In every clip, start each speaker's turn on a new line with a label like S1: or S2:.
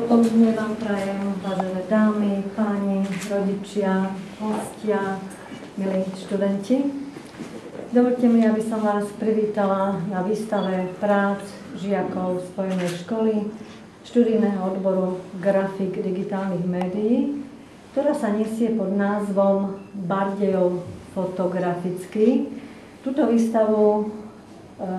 S1: popoludne vám prajem, vážené dámy, páni, rodičia, hostia, milí študenti. Dovoľte mi, aby som vás privítala na výstave prác žiakov Spojenej školy študijného odboru grafik digitálnych médií, ktorá sa nesie pod názvom Bardejov fotografický. Túto výstavu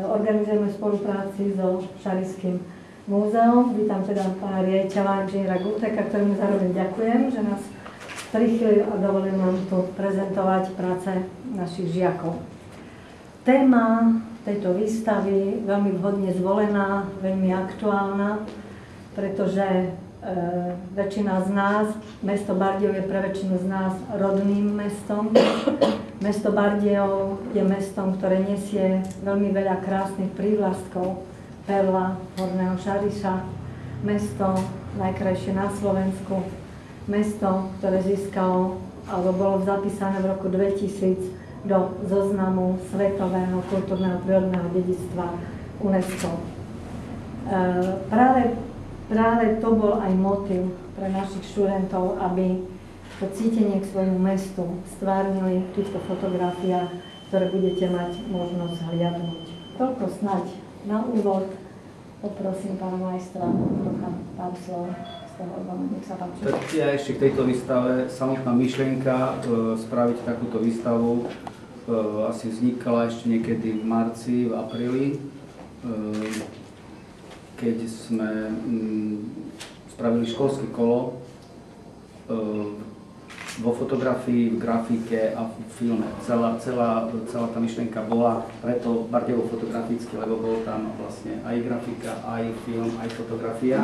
S1: organizujeme v spolupráci so Šarišským múzeum. Vítam teda pána riaditeľa inžiniera Gulteka, ktorému zároveň ďakujem, že nás prichýlil a dovolil nám tu prezentovať práce našich žiakov. Téma tejto výstavy veľmi vhodne zvolená, veľmi aktuálna, pretože väčšina z nás, mesto Bardejov je pre väčšinu z nás rodným mestom. Mesto Bardejov je mestom, ktoré nesie veľmi veľa krásnych prívlastkov. Perla, Horného Šariša, mesto najkrajšie na Slovensku, mesto, ktoré získalo, alebo bolo zapísané v roku 2000 do zoznamu Svetového kultúrneho prírodného dedičstva UNESCO. Práve to bol aj motiv pre našich študentov, aby to cítenie k svojmu mestu stvárnili v týchto fotografiách, ktoré budete mať možnosť hliadnúť. Toľko snáď na úvod. Poprosím pána majstra trocha pár slov z toho odboru. Nech sa páči.
S2: Tak ja ešte k tejto výstave, samotná myšlienka spraviť takúto výstavu asi vznikala ešte niekedy v marci, v apríli, keď sme spravili školské kolo vo fotografii, v grafike a v filme. Celá tá myšlienka bola preto Bardejovo fotograficky, lebo bol tam vlastne aj grafika, aj film, aj fotografia.